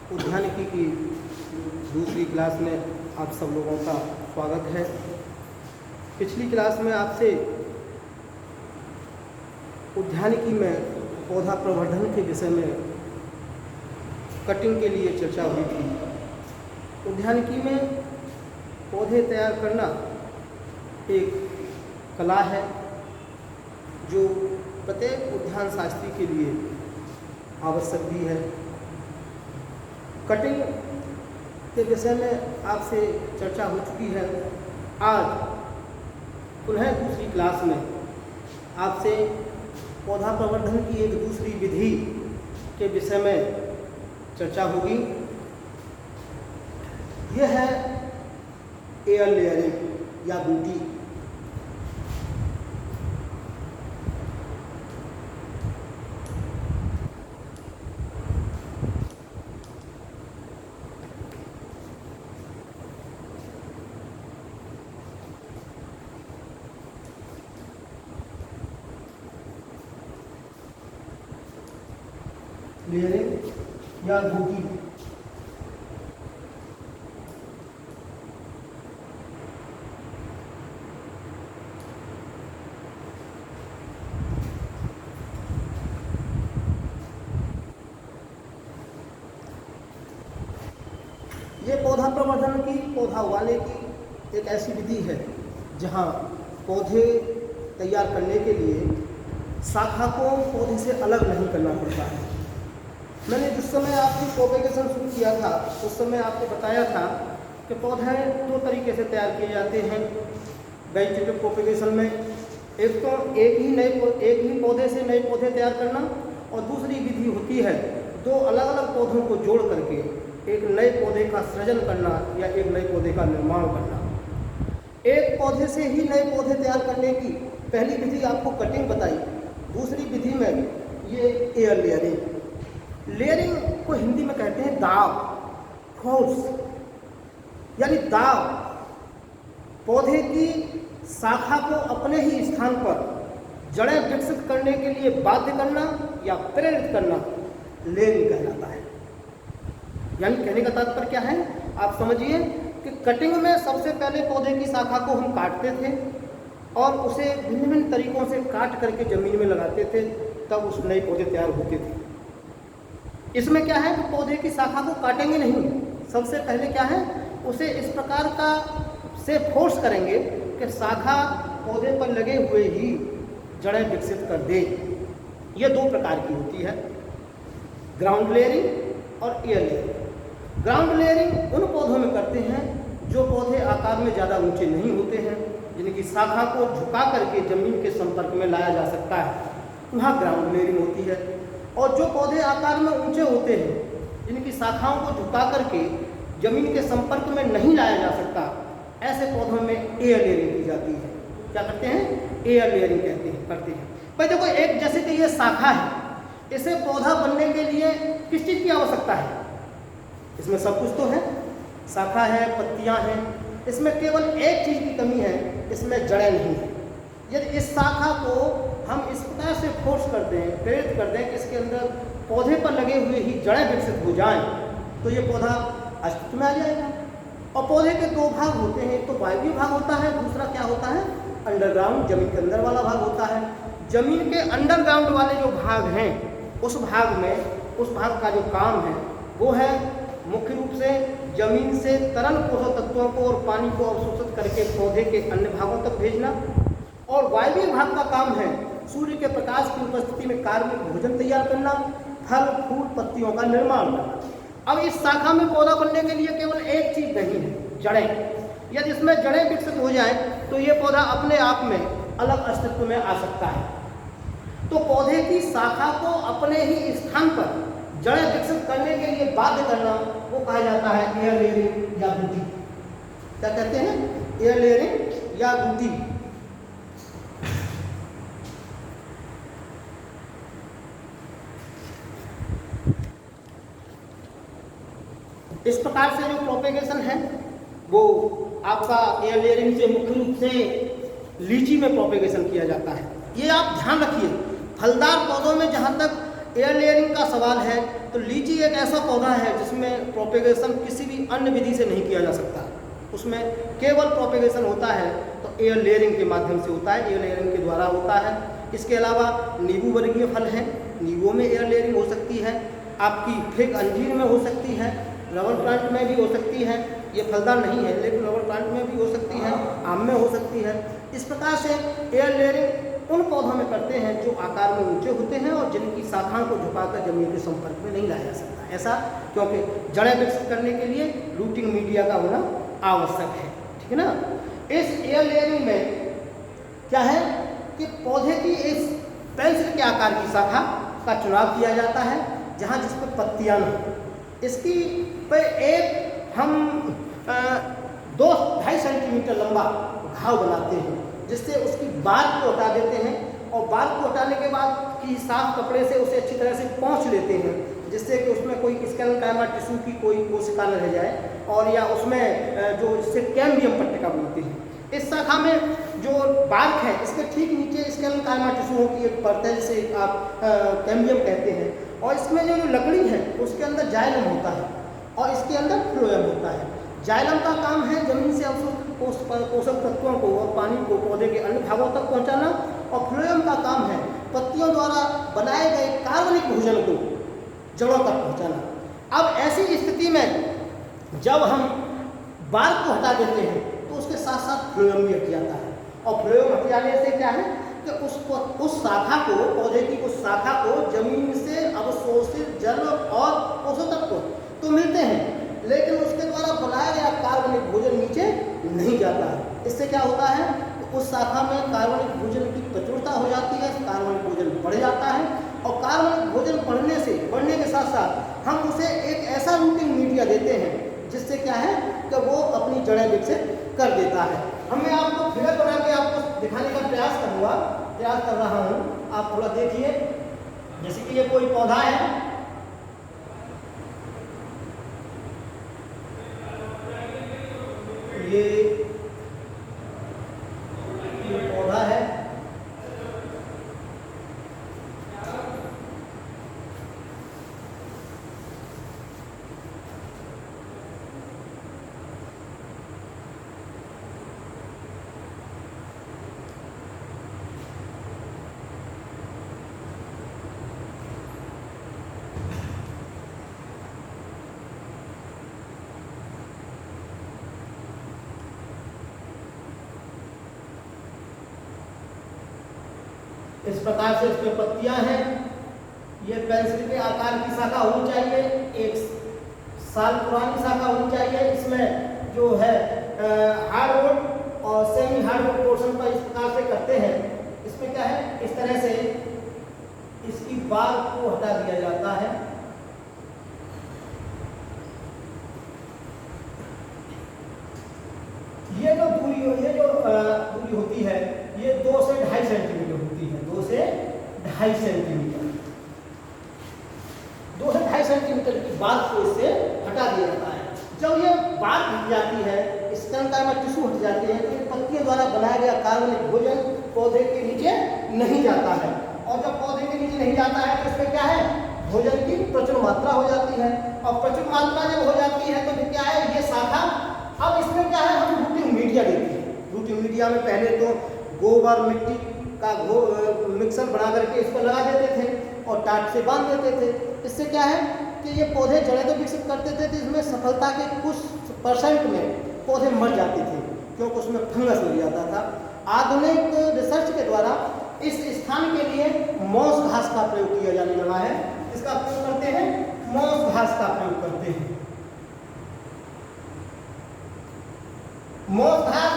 उद्यानिकी की दूसरी क्लास में आप सब लोगों का स्वागत है। पिछली क्लास में आपसे उद्यानिकी में पौधा प्रवर्धन के विषय में कटिंग के लिए चर्चा हुई थी। उद्यानिकी में पौधे तैयार करना एक कला है जो प्रत्येक उद्यान शास्त्री के लिए आवश्यक भी है। कटिंग के विषय में आपसे चर्चा हो चुकी है। आज पुनः दूसरी क्लास में आपसे पौधा प्रवर्धन की एक दूसरी विधि के विषय में चर्चा होगी। यह है एयर लेयरिंग या बूटी। लेयरिंग या बूटी ये पौधा प्रवर्धन की, पौधा उगाने की एक ऐसी विधि है जहाँ पौधे तैयार करने के लिए शाखा को पौधे से अलग नहीं करना पड़ता है। मैंने जिस समय आपकी प्रोपेगेशन शुरू किया था उस समय आपको बताया था कि पौधे दो तरीके से तैयार किए जाते हैं वेजिटेटिव प्रोपेगेशन में। एक तो एक ही पौधे से नए पौधे तैयार करना, और दूसरी विधि होती है दो अलग अलग पौधों को जोड़ करके एक नए पौधे का सृजन करना या एक नए पौधे का निर्माण करना। एक पौधे से ही नए पौधे तैयार करने की पहली विधि आपको कटिंग बताई। दूसरी विधि में ये एयर लेयरिंग। लेयरिंग को हिंदी में कहते हैं दाव, फोर्स, यानी दाव। पौधे की शाखा को अपने ही स्थान पर जड़ें विकसित करने के लिए बाध्य करना या प्रेरित करना लेयरिंग कहलाता है। यानी कहने का तात्पर्य क्या है, आप समझिए कि कटिंग में सबसे पहले पौधे की शाखा को हम काटते थे और उसे भिन्न भिन्न तरीकों से काट करके जमीन में लगाते थे, तब उस नए पौधे तैयार होते थे। इसमें क्या है कि पौधे की शाखा को काटेंगे नहीं, सबसे पहले क्या है उसे इस प्रकार का से फोर्स करेंगे कि शाखा पौधे पर लगे हुए ही जड़ें विकसित कर दे। ये दो प्रकार की होती है, ग्राउंड लेयरिंग और एयर लेयरिंग। ग्राउंड लेयरिंग उन पौधों में करते हैं जो पौधे आकार में ज़्यादा ऊंचे नहीं होते हैं, जिनकी शाखा को झुका करके जमीन के संपर्क में लाया जा सकता है, वहाँ ग्राउंड लेयरिंग होती है। और जो पौधे आकार में ऊंचे होते हैं, जिनकी शाखाओं को झुका करके जमीन के संपर्क में नहीं लाया जा सकता, ऐसे पौधों में एयर लेयरिंग की जाती है। क्या करते हैं, एयर लेयरिंग करते हैं। भाई देखो, एक जैसे कि ये शाखा है, इसे पौधा बनने के लिए किस चीज़ की आवश्यकता है? इसमें सब कुछ तो है, शाखा है, पत्तियां हैं, इसमें केवल एक चीज़ की कमी है, इसमें जड़ें नहीं है। यदि इस शाखा को हम इस प्रकार से फोर्स कर दें, प्रेरित कर दें कि इसके अंदर पौधे पर लगे हुए ही जड़ें विकसित हो जाएं, तो ये पौधा अस्तित्व में आ जाएगा। और पौधे के दो भाग होते हैं, एक तो वायवीय भाग होता है, दूसरा क्या होता है, अंडरग्राउंड, जमीन के अंदर वाला भाग होता है। जमीन के अंडरग्राउंड वाले जो भाग हैं, उस भाग का जो काम है वो है मुख्य रूप से जमीन से तरल पोषक तत्वों को और पानी को अवशोषित करके पौधे के अन्य भागों तक भेजना। और वायवीय भाग का काम है सूर्य के प्रकाश की उपस्थिति में कार्बनिक भोजन तैयार करना, फल फूल पत्तियों का निर्माण करना। अब इस शाखा में पौधा बनने के लिए केवल एक चीज नहीं है, जड़ें। यदि इसमें जड़ें विकसित हो जाए तो ये पौधा अपने आप में अलग अस्तित्व में आ सकता है। तो पौधे की शाखा को अपने ही स्थान पर जड़ें विकसित करने के लिए बाध्य करना, वो कहा जाता है एयर लेयरिंग या बूटी। क्या कहते हैं, एयर लेयरिंग या बूटी। इस प्रकार से जो प्रोपेगेशन है वो आपका एयर लेयरिंग से मुख्य रूप से लीची में प्रोपेगेशन किया जाता है। ये आप ध्यान रखिए, फलदार पौधों में जहाँ तक एयर लेयरिंग का सवाल है तो लीची एक ऐसा पौधा है जिसमें प्रोपेगेशन किसी भी अन्य विधि से नहीं किया जा सकता, उसमें केवल प्रोपेगेशन होता है तो एयर लेयरिंग के माध्यम से होता है, एयर लेयरिंग के द्वारा होता है। इसके अलावा नींबू वर्गीय फल है, नींबुओं में एयर लेयरिंग हो सकती है, आपकी फिग अंजीर में हो सकती है, रबर प्लांट में भी हो सकती है, ये फलदार नहीं है लेकिन रबर प्लांट में भी हो सकती है, आम में हो सकती है। इस प्रकार से एयर लेयरिंग उन पौधों में करते हैं जो आकार में ऊंचे होते हैं और जिनकी शाखाओं को झुकाकर जमीन के संपर्क में नहीं लाया जा सकता, ऐसा क्योंकि जड़ें विकसित करने के लिए रूटिंग मीडिया का होना आवश्यक है, ठीक है ना। इस एयर लेयरिंग में क्या है कि पौधे की इस पेंसिल के आकार की शाखा का चुनाव किया जाता है जहाँ जिस पर पत्तियाँ न हो, इसकी पर एक हम 2-2.5 सेंटीमीटर लंबा घाव बनाते हैं जिससे उसकी बाल को हटा देते हैं और बाल को हटाने के बाद की साफ कपड़े से उसे अच्छी तरह से पोंछ लेते हैं जिससे कि उसमें कोई स्केलेटल टिश्यू की कोई कोशिका न रह जाए और या उसमें जो जिससे कैम्बियम पट्टिका बोलते हैं। इस शाखा में जो बार्क है इसके ठीक नीचे स्केलेटल टिश्यू की एक परत है जिसे आप कैम्बियम कहते हैं और इसमें जो लकड़ी है उसके अंदर जाइलम होता है और इसके अंदर फ्लोएम होता है। जाइलम का काम है जमीन से अवशोषित पोषक तत्वों को और पानी को पौधे के अन्य भागों तक पहुंचाना और फ्लोएम का काम है पत्तियों द्वारा बनाए गए कार्बनिक भोजन को जड़ों तक पहुंचाना। अब ऐसी स्थिति में जब हम बार्क को हटा देते हैं तो उसके साथ साथ फ्लोएम भी हट जाता है और फ्लोएम हट जाने से क्या है कि उस शाखा को पौधे की उस शाखा को जमीन से अवशोषित जल और पोषक तत्व तो मिलते हैं लेकिन उसके द्वारा बनाया गया कार्बनिक भोजन नीचे नहीं जाता है। इससे क्या होता है तो उस शाखा में कार्बनिक भोजन की प्रचुरता हो जाती है, कार्बनिक भोजन बढ़ जाता है और कार्बनिक भोजन बढ़ने के साथ साथ हम उसे एक ऐसा रूटिंग मीडिया देते हैं जिससे क्या है कि वो अपनी जड़ें विकसित कर देता है। मैं आपको फिगर बना के आपको दिखाने का प्रयास कर रहा हूँ, आप थोड़ा देखिए। जैसे कि ये कोई पौधा है, ये पौधा है, इस प्रकार से इसमें पत्तियां हैं। ये पेंसिल के आकार की शाखा होनी चाहिए, 1 साल पुरानी शाखा होनी चाहिए। इसमें जो है हार्डवुड और सेमी हार्डवुड पोर्शन पर इस प्रकार से करते हैं। इसमें क्या है, इस तरह से इसकी बाल को हटा दिया जाता है। ये जो दूरी होती है ये 2 से 2.5 सेंटीमीटर होती है, 2 से 2.5 सेंटीमीटर, 2 से 2.5 सेंटीमीटर की बात को इससे हटा दिया जाता है। जब ये बात हट जाती है, स्टेम टिश्यू हट जाते हैं, तो पत्तियों द्वारा बनाया गया कार्बनिक भोजन पौधे के नीचे नहीं जाता है और जब पौधे के नीचे नहीं जाता है तो इसमें क्या है, भोजन की प्रचुर मात्रा हो जाती है और प्रचुर मात्रा जब हो जाती है तो क्या है, ये शाखा अब इसमें क्या है, हम रूटिंग मीडिया देते हैं। रूटिंग मीडिया में पहले तो गोबर मिट्टी का मिक्सर बना करके इस पर लगा देते थे और टाट से बांध देते थे। इससे क्या है कि ये पौधे जड़ें तो विकसित करते थे तो इसमें सफलता के कुछ % में पौधे मर जाते थे क्योंकि उसमें फंगस लग जाता था। आधुनिक रिसर्च के द्वारा इस स्थान के लिए मॉस घास का प्रयोग किया जाने लगा है। इसका प्रयोग करते हैं, मॉस घास का प्रयोग करते हैं। मॉस घास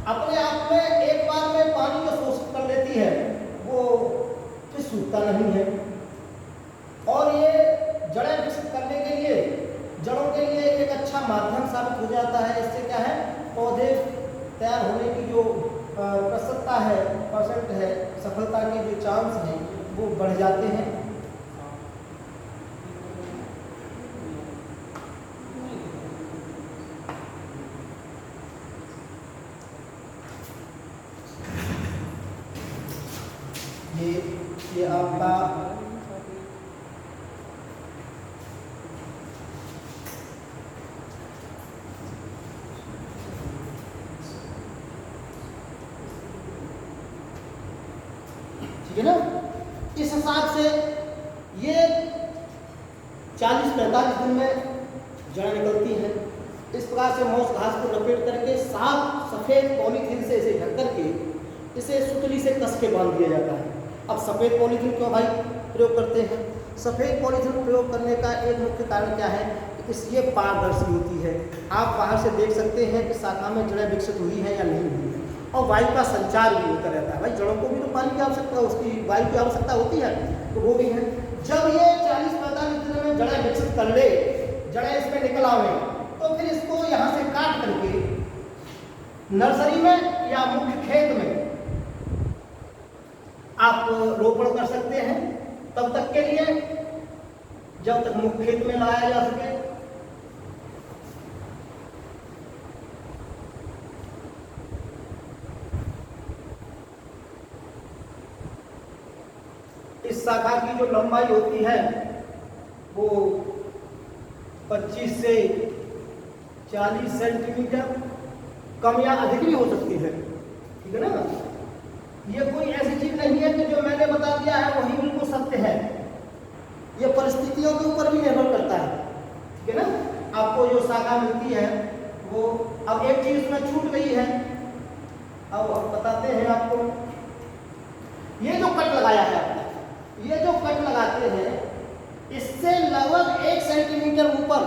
अपने आप में एक बार में पानी को शोषित कर लेती है, वो फिर सूखता नहीं है और ये जड़ें विकसित करने के लिए, जड़ों के लिए एक अच्छा माध्यम साबित हो जाता है। इससे क्या है, पौधे तैयार होने की जो % है, सफलता के जो चांस हैं वो बढ़ जाते हैं। ये आपका है ना। इस हिसाब से ये 40-45 दिन में जड़ निकलती है। इस प्रकार से मौस घास को लपेट करके साफ सफ़ेद पॉलीथीन से इसे ढक करके इसे सुतली से कस के बांध दिया जाता है। अब सफ़ेद पॉलीथीन क्यों भाई प्रयोग करते हैं? सफ़ेद पॉलीथीन प्रयोग करने का एक मुख्य कारण क्या है कि ये पारदर्शी होती है। आप बाहर से देख सकते हैं कि शाखा में जड़ें विकसित हुई हैं या नहीं हुई है, और वायु का संचार भी होता रहता है। भाई जड़ों को भी तो पानी की आवश्यकता, उसकी वायु की आवश्यकता होती है, तो वो भी है। जब ये 40-45 दिन में जड़ें विकसित कर ले, जड़ें इसमें निकल आवे, तो फिर इसको यहाँ से काट करके नर्सरी में या मुख्य खेत में आप रोपण कर सकते हैं, तब तक के लिए जब तक मुख्य खेत में लाया जा सके। इस शाखा की जो लंबाई होती है वो 25 से 40 सेंटीमीटर, कम या अधिक भी हो सकती है, ठीक है ना। ये कोई ऐसी चीज नहीं है कि जो मैंने बता दिया है वही बिल्कुल सत्य है, ये परिस्थितियों के ऊपर भी निर्भर करता है, ठीक है ना। आपको जो शाखा मिलती है वो, अब एक चीज उसमें छूट गई है, अब बताते हैं आपको। ये जो कट लगाया है, ये जो कट लगाते हैं, इससे लगभग 1 सेंटीमीटर ऊपर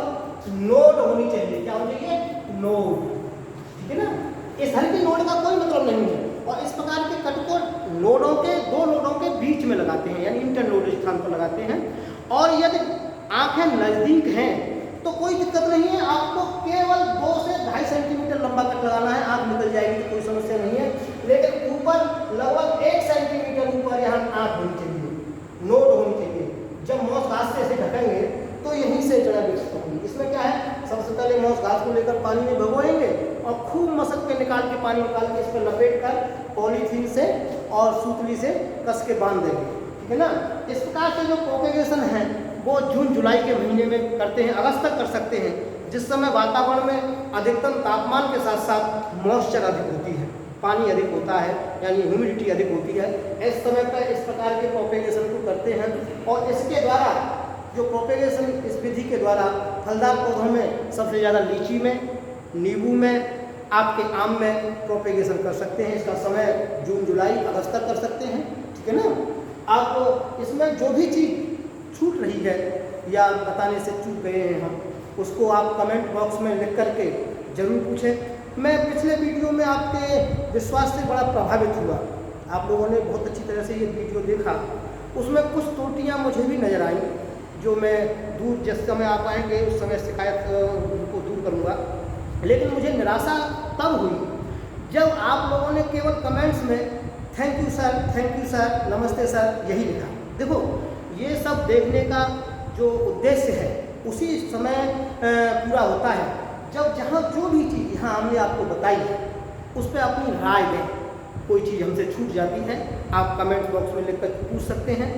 नोड होनी चाहिए। क्या होनी चाहिए? नोड, ठीक है ना। इस हल्की नोड का कोई मतलब नहीं है, और इस प्रकार के कट को नोडों के, 2 नोडों के बीच में लगाते हैं, यानी इंटरनोड स्थान पर लगाते हैं। और यदि आंखें नजदीक हैं तो कोई दिक्कत नहीं है, आपको केवल 2 से 2.5 सेंटीमीटर लंबा कट लगाना है, आंख निकल जाएगी तो कोई समस्या नहीं है। लेकिन ऊपर लगभग 1 सेंटीमीटर ऊपर यहाँ आंख होनी चाहिए, नोड होनी चाहिए। जब मौस घास से ऐसे ढकेंगे तो यहीं से जड़ें विकसित होंगी। इसमें क्या है, सबसे पहले मौस घास को लेकर पानी में भिगोएंगे और खूब मसक के निकाल के, पानी निकाल के इस पर लपेट कर पॉलीथीन से और सूतली से कस के बांध देंगे, ठीक है ना। इस प्रकार से जो प्रोपेगेशन है वो जून-जुलाई के महीने में करते हैं, अगस्त तक कर सकते हैं, जिस समय वातावरण में अधिकतम तापमान के साथ साथ मॉइस्चर अधिक होती है, पानी अधिक होता है, यानी ह्यूमिडिटी अधिक होती है। इस समय पर इस प्रकार के प्रोपेगेशन को करते हैं, और इसके द्वारा जो प्रोपेगेशन, इस विधि के द्वारा फलदार पौधों में सबसे ज़्यादा लीची में, नींबू में, आपके आम में प्रोपेगेशन कर सकते हैं। इसका समय जून-जुलाई अगस्त तक कर सकते हैं, ठीक है ना। आप इसमें जो भी चीज़ छूट रही है या बताने से चूक गए हैं हम, उसको आप कमेंट बॉक्स में लिख करके ज़रूर पूछें। मैं पिछले वीडियो में आपके विश्वास से बड़ा प्रभावित हुआ, आप लोगों ने बहुत अच्छी तरह से ये वीडियो देखा, उसमें कुछ त्रुटियाँ मुझे भी नज़र आई, जो मैं दूर जिस समय आप आएंगे उस समय शिकायत को दूर करूँगा। लेकिन मुझे निराशा तब हुई जब आप लोगों ने केवल कमेंट्स में थैंक यू सर, नमस्ते सर यही लिखा। देखो, ये सब देखने का जो उद्देश्य है उसी समय पूरा होता है जब जहाँ जो भी चीज़ यहाँ हमने आपको बताई है उस पर अपनी राय दें। कोई चीज़ हमसे छूट जाती है, आप कमेंट बॉक्स में लिखकर पूछ सकते हैं।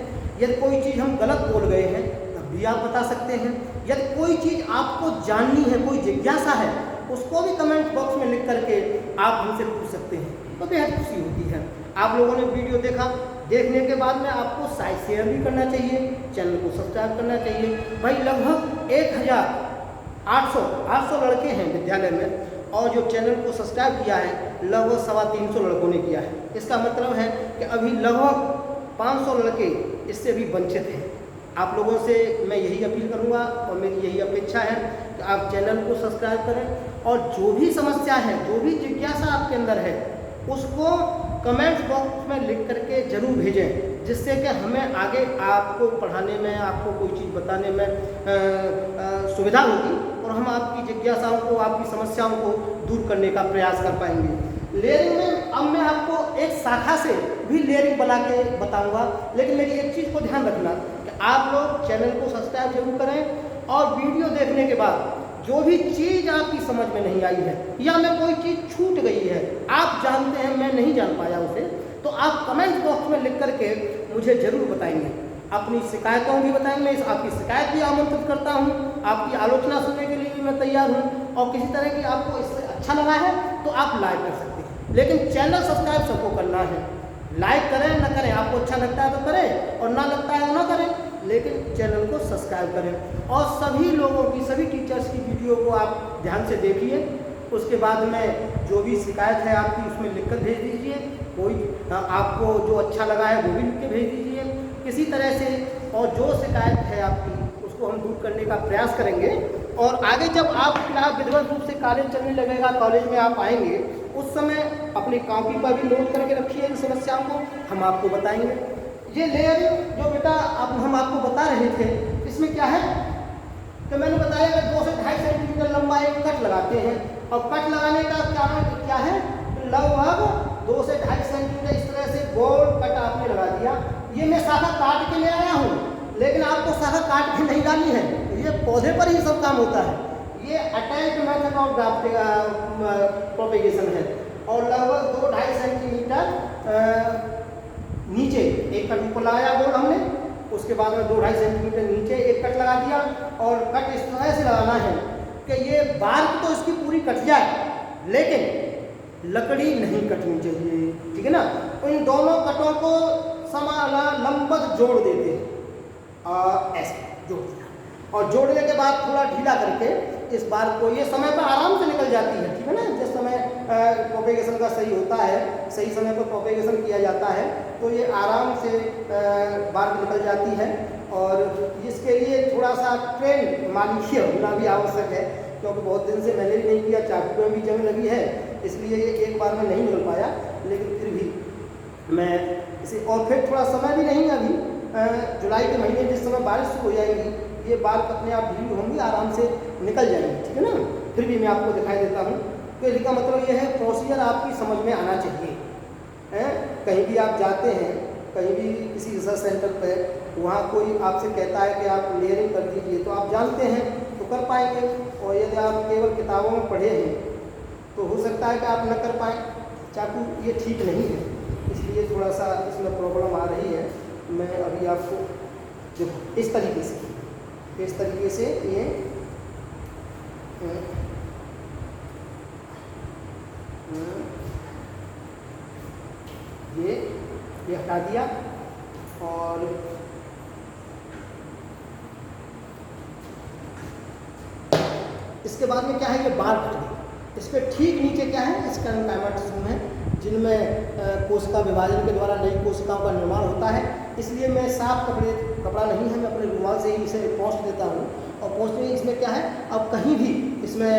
यदि कोई चीज़ हम गलत बोल गए हैं तब भी आप बता सकते हैं। यदि कोई चीज़ आपको जाननी है, कोई जिज्ञासा है, उसको भी कमेंट बॉक्स में लिख करके आप हमसे पूछ सकते हैं, तो बेहद खुशी होती है। आप लोगों ने वीडियो देखा, देखने के बाद में आपको शेयर भी करना चाहिए, चैनल को सब्सक्राइब करना चाहिए। भाई लगभग 1800 लड़के हैं विद्यालय में, और जो चैनल को सब्सक्राइब किया है लगभग 350 लड़कों ने किया है। इसका मतलब है कि अभी लगभग 500 लड़के इससे भी वंचित हैं। आप लोगों से मैं यही अपील करूंगा और मेरी यही अपेक्षा है कि आप चैनल को सब्सक्राइब करें, और जो भी समस्या है, जो भी जिज्ञासा आपके अंदर है, उसको कमेंट बॉक्स में लिख करके ज़रूर भेजें, जिससे कि हमें आगे आपको पढ़ाने में, आपको कोई चीज़ बताने में सुविधा होगी, और हम आपकी जिज्ञासाओं को, आपकी समस्याओं को दूर करने का प्रयास कर पाएंगे। लेयरिंग में अब मैं आपको एक शाखा से भी लेयरिंग बना के बताऊंगा, लेकिन मेरी एक चीज़ को ध्यान रखना कि आप लोग चैनल को सब्सक्राइब जरूर करें, और वीडियो देखने के बाद जो भी चीज़ आपकी समझ में नहीं आई है या मैं कोई चीज़ छूट गई है, आप जानते हैं मैं नहीं जान पाया उसे, तो आप कमेंट बॉक्स में लिख करके मुझे ज़रूर बताएंगे। अपनी शिकायतों भी बताएंगे, मैं आपकी शिकायत भी आमंत्रित करता हूँ, आपकी आलोचना सुनने के लिए भी मैं तैयार हूँ, और किसी तरह की आपको इससे अच्छा लगा है तो आप लाइक कर सकते हैं। लेकिन चैनल सब्सक्राइब सबको करना है, लाइक करें न करें, आपको अच्छा लगता है तो करें और ना लगता है तो ना करें, लेकिन चैनल को सब्सक्राइब करें और सभी लोगों की, सभी टीचर्स की वीडियो को आप ध्यान से देखिए। उसके बाद में जो भी शिकायत है आपकी उसमें लिखकर भेज दीजिए। कोई आपको जो अच्छा लगा है वो भी लिख के भेज दीजिए किसी तरह से, और जो शिकायत है आपकी उसको हम दूर करने का प्रयास करेंगे। और आगे जब आप क्लास विधिवत रूप से कॉलेज चलने लगेगा, कॉलेज में आप आएंगे, उस समय अपनी कॉपी पर भी नोट करके रखिए इन समस्याओं को, हम आपको बताएंगे। ये लेयरिंग जो बेटा अब हम आपको बता रहे थे, इसमें क्या है तो मैंने बताया कि 2 से 2.5 सेंटीमीटर लंबा एक कट लगाते हैं, और कट लगाने का क्या है, लगभग 2 से 2.5 सेंटीमीटर इस तरह से गोल कट आपने लगा दिया। ये मैं शाखा काट के ले आया हूँ, लेकिन आपको शाखा काट के नहीं डालनी है, ये पौधे पर ही सब काम होता है। ये अटैच्ड मेथड ऑफ प्रोपेगेशन है, और लगभग 2-2.5 सेंटीमीटर नीचे एक कट ऊपर लगाया गोल हमने, उसके बाद में 2-2.5 सेंटीमीटर नीचे एक कट लगा दिया, और कट इस तरह से लगाना है कि ये बार्क तो इसकी पूरी कट जाए, लेकिन लकड़ी नहीं कटनी चाहिए, ठीक है ना। तो इन दोनों कटों को लंबवत जोड़ देते हैं, ऐसे जोड़ दिया, और जोड़ने के बाद थोड़ा ढीला करके इस बार को, ये समय पर आराम से निकल जाती है, ठीक है ना। जिस समय प्रोपेगेशन का सही होता है, सही समय पर प्रोपेगेशन किया जाता है, तो ये आराम से बार निकल जाती है। और इसके लिए थोड़ा सा ट्रेन मालिक्य होना भी आवश्यक है, क्योंकि बहुत दिन से मैंने भी नहीं किया, चाकू में भी जंग लगी है, इसलिए ये एक बार में नहीं मिल पाया, लेकिन फिर भी मैं इसे, और फिर थोड़ा समय भी नहीं है अभी, जुलाई के महीने जिस समय बारिश शुरू हो जाएगी, ये बाल अपने आप ढीली होंगी, आराम से निकल जाएंगी, ठीक है ना। फिर भी मैं आपको दिखाई देता हूँ। तो इसका मतलब ये है, प्रोसीजर आपकी समझ में आना चाहिए, हैं। कहीं भी आप जाते हैं, कहीं भी किसी रिसर्च सेंटर पर, वहाँ कोई आपसे कहता है कि आप लेयरिंग कर दीजिए, तो आप जानते हैं तो कर पाएंगे, और यदि आप केवल किताबों में पढ़े हैं तो हो सकता है कि आप न कर पाएँ। चाकू ये ठीक नहीं है, इसलिए थोड़ा सा इसमें प्रॉब्लम आ रही है। मैं अभी आपको देखो इस तरीके से ये हटा दिया, और इसके बाद में क्या है, ये बार कट गई। इसके ठीक नीचे क्या है, स्कैनकाइमा टिश्यू है, जिनमें कोशिका विभाजन के द्वारा नई कोशिकाओं का निर्माण होता है। इसलिए मैं साफ कपड़ा नहीं है, मैं अपने रुमाल से ही इसे पोंछ देता हूँ, और पोंछने में इसमें क्या है, अब कहीं भी इसमें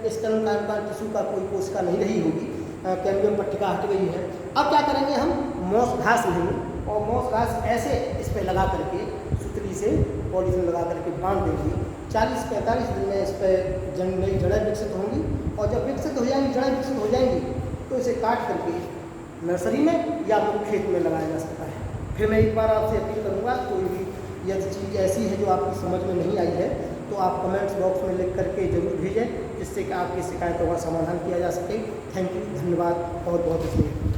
स्कैनकाइमा टिश्यू का कोई कोशिका नहीं रही होगी, कैम्बियम पट्टिका हट गई है। अब क्या करेंगे, हम मॉस घास लेंगे, और मॉस घास ऐसे इस पर लगा करके, सुतली से पॉलीथीन लगा करके बांध देंगे। 40-45 दिन में इस पर नई जड़ें विकसित होंगी, और जब विकसित हो जाएंगी, जड़ें विकसित हो जाएंगी, तो इसे काट करके नर्सरी में या खेत में लगाया जा सकता है। फिर मैं एक बार आपसे अपील करूँगा, कोई भी यदि चीज़ ऐसी है जो आपकी समझ में नहीं आई है, तो आप कमेंट्स बॉक्स में लिख करके ज़रूर भेजें, जिससे कि आपकी शिकायतों का समाधान किया जा सके। थैंक यू, धन्यवाद, बहुत बहुत शुक्रिया।